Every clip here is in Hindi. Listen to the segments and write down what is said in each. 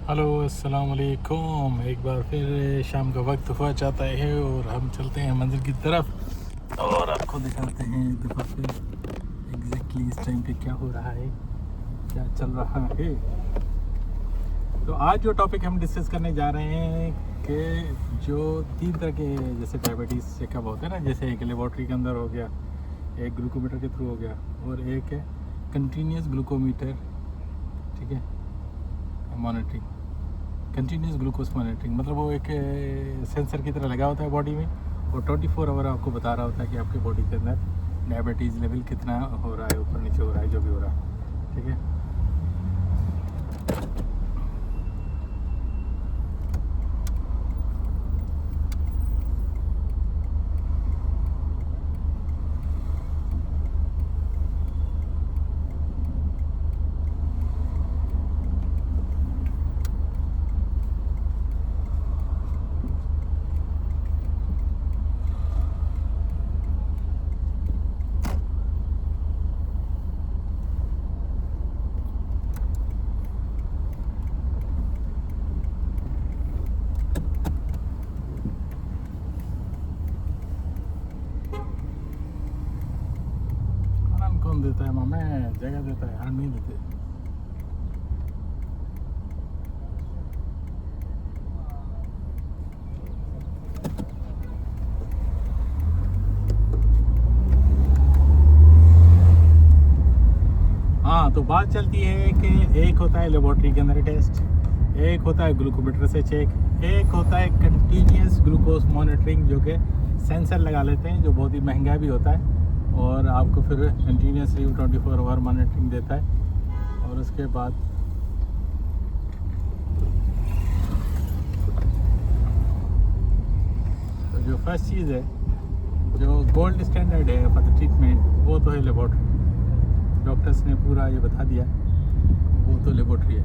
हेलो अस्सलाम वालेकुम। एक बार फिर शाम का वक्त हुआ चाहता है और हम चलते हैं मंदिर की तरफ और आपको दिखाते हैं एक दफ़ा फिर एग्जैक्टली इस टाइम पे क्या हो रहा है, क्या चल रहा है। तो आज जो टॉपिक हम डिस्कस करने जा रहे हैं कि जो तीन तरह के जैसे डायबिटीज़ चेकअप होते हैं ना, जैसे एक लेबोरेटरी के अंदर हो गया, एक ग्लूकोमीटर के थ्रू हो गया और एक है कंटिन्यूस ग्लूकोमीटर, ठीक है, मॉनिटरिंग। कंटिन्यूस ग्लूकोज मॉनिटरिंग मतलब वो एक सेंसर की तरह लगा होता है बॉडी में और 24 आवर आपको बता रहा होता है कि आपके बॉडी के अंदर डायबिटीज़ लेवल कितना हो रहा है, ऊपर नीचे हो रहा है, जो भी हो रहा है, ठीक है। खाना कौन देता है मामा, जगह देता है, हम नहीं देते। हाँ, तो बात चलती है कि एक होता है लेबोरेटरी के अंदर टेस्ट, एक होता है ग्लूकोमीटर से चेक, एक होता है कंटिन्यूस ग्लूकोज मॉनिटरिंग जो कि सेंसर लगा लेते हैं, जो बहुत ही महंगा भी होता है और आपको फिर कंटिन्यूसली 24 आवर मॉनिटरिंग देता है। और उसके बाद तो जो फर्स्ट चीज़ है, जो गोल्ड स्टैंडर्ड है फॉर द ट्रीटमेंट, वो तो है लेबोरेटरी। डॉक्टर्स ने पूरा ये बता दिया, वो तो लेबोरेटरी है।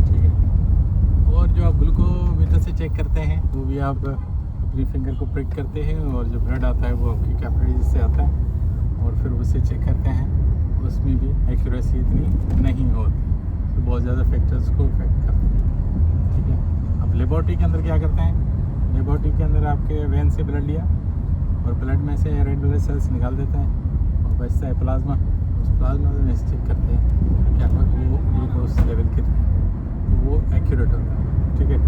ठीक है, और जो आप ग्लूकोमीटर से चेक करते हैं वो भी आप अपनी फिंगर को प्रिक करते हैं और जो ब्लड आता है वो आपकी कैपिलरीज से आता है और फिर उसे चेक करते हैं। उसमें भी एक्यूरेसी इतनी नहीं होती, तो बहुत ज़्यादा फैक्टर्स को इफेक्ट करते हैं, ठीक है। अब लेबोरेटरी के अंदर क्या करते हैं, लेबोरेटरी के अंदर आपके वेन से ब्लड लिया और ब्लड में से रेड ब्लड सेल्स निकाल देते हैं और बचता है प्लाज्मा। उस प्लाज्मा में चेक करते हैं कि आपका ग्लूकोज लेवल कितना है, तो वो एक्यूरेट होता है, ठीक है।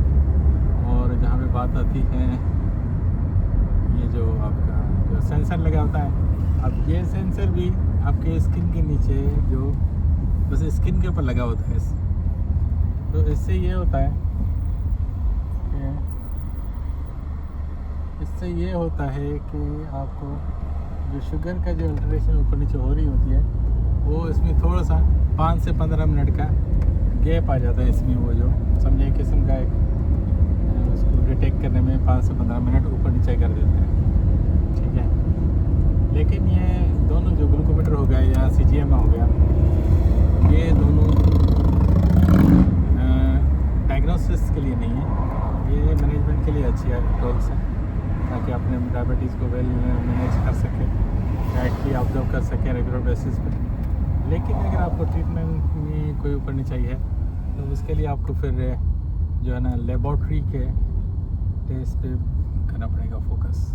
और जहाँ पे बात आती है ये जो आपका जो सेंसर लगा होता है, अब ये सेंसर भी आपके स्किन के नीचे जो बस स्किन के ऊपर लगा होता है, तो इससे ये होता है कि आपको जो शुगर का जो अल्टरेशन ऊपर नीचे हो रही होती है, वो इसमें थोड़ा सा 5 से 15 मिनट का गैप आ जाता है इसमें। वो जो समझे किस्म का एक उसको डिटेक्ट करने में 5 से 15 मिनट ऊपर नीचे कर देते हैं, ठीक है। लेकिन ये दोनों जो ग्लूकोमीटर हो गया या CGM हो गया, ये दोनों डायग्नोसिस के लिए नहीं है, ये मैनेजमेंट के लिए अच्छी टूल्स हैं ताकि अपने डायबिटीज़ को वेल मैनेज कर सकें, डाइटली ऑब्जर्व कर सकें रेगुलर बेसिस पे। लेकिन अगर आपको ट्रीटमेंट में कोई ऊपर नहीं चाहिए तो उसके लिए आपको फिर जो है ना लेबोरेटरी के टेस्ट पे करना पड़ेगा फोकस।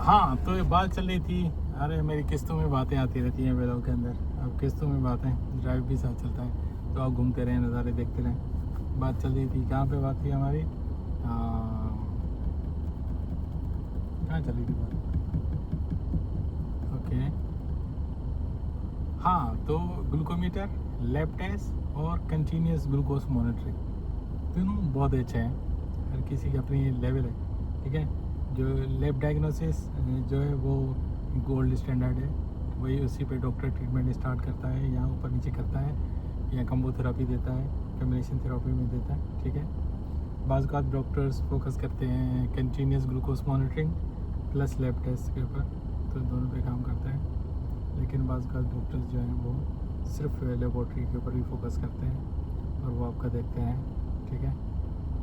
हाँ, तो ये बात चल रही थी। अरे मेरी किस्तों में बातें आती रहती हैं व्लॉग के अंदर। अब किस्तों में बातें, ड्राइव भी साथ चलता है, तो आप घूमते रहें, नज़ारे देखते रहें। बात चल रही थी, कहाँ पे बात थी हमारी? कहाँ चली थी बात? ओके, हाँ, तो ग्लूकोमीटर, लैब टेस्ट और कंटिन्यूस ग्लूकोज मॉनिटरिंग तीनों बहुत अच्छे हैं। हर किसी की अपनी लेवल है, ठीक है। जो लैब डायग्नोसिस जो है वो गोल्ड स्टैंडर्ड है, वही उसी पे डॉक्टर ट्रीटमेंट स्टार्ट करता है, या ऊपर नीचे करता है, या कम्बो थेरापी देता है, कम्बिनेशन थेरापी में देता है, ठीक है। बाज़ का डॉक्टर्स फोकस करते हैं continuous glucose monitoring plus lab test के ऊपर, तो दोनों पे काम करते हैं। लेकिन बाज़ का डॉक्टर्स जो हैं वो सिर्फ लेबॉर्ट्री के ऊपर भी फोकस करते हैं और वो आपका देखते हैं, ठीक है।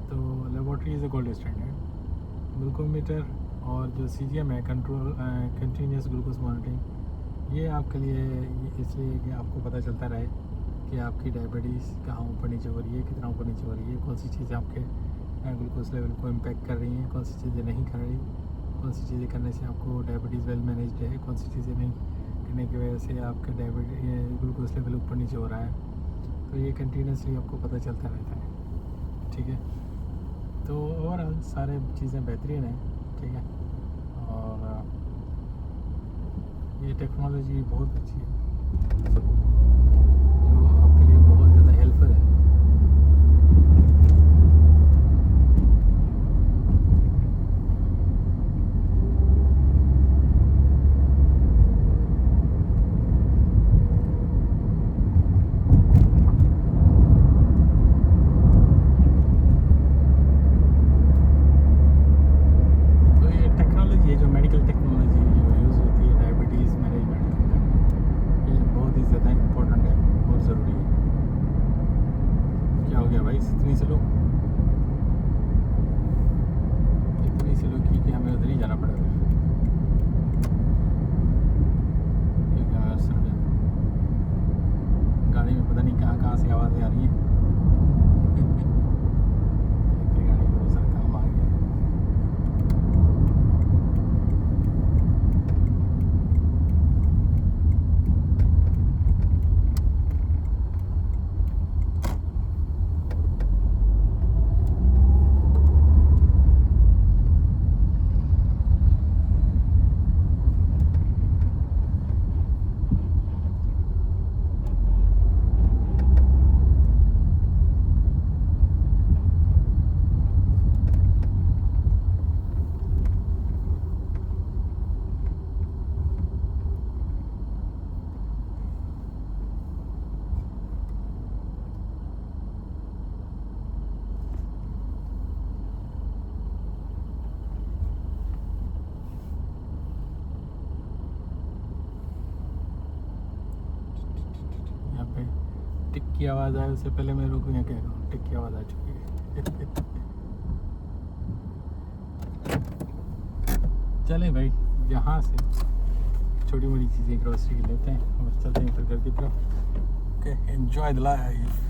तो laboratory is a gold standard. Glucometer और जो CGM है, कंट्रोल कंटिन्यूस ग्लूकोज मॉनिटरिंग, ये आपके लिए इसलिए कि आपको पता चलता रहे कि आपकी डायबिटीज़ कहाँ ऊपर नीचे हो रही है, कितना ऊपर नीचे हो रही है, कौन सी चीज़ें आपके ग्लूकोज लेवल को इम्पेक्ट कर रही हैं, कौन सी चीज़ें नहीं कर रही, कौन सी चीज़ें करने से आपको डायबिटीज़ वेल मैनेज्ड है, कौन सी चीज़ें नहीं करने की वजह से आपका ग्लूकोज लेवल ऊपर नीचे हो रहा है। तो ये कंटिन्यूसली आपको पता चलता रहता है, ठीक है। तो ओवरऑल सारे चीज़ें बेहतरीन हैं, ठीक है। और ये टेक्नोलॉजी बहुत अच्छी है, जो आपके लिए बहुत ज़्यादा हेल्पफुल है। तो ये टेक्नोलॉजी है, जो मेडिकल टेक्नोलॉजी जो यूज़ होती है डायबिटीज़ मैनेजमेंट के अंदर, ये बहुत ही ज़्यादा इम्पोर्टेंट है और ज़रूरी है। क्या हो गया भाई, इतनी स्लो की कि हमें उधर ही जाना पड़ेगा, क्योंकि हमें उस तरफ गाड़ी में पता नहीं कहाँ से आवाज़ें आ रही हैं। इलेक्ट्रिक गाड़ी में बहुत सारा काम आ गया है। यहाँ पे टिक की आवाज़ आए उससे पहले मैं रुकूँ, या कह रहा हूँ टिक की आवाज़ आ चुकी है। चलें भाई, यहाँ से छोटी मोटी चीज़ें ग्रोसरी की लेते हैं और चलते हैं फिर घर की तरफ। Okay, enjoy the life.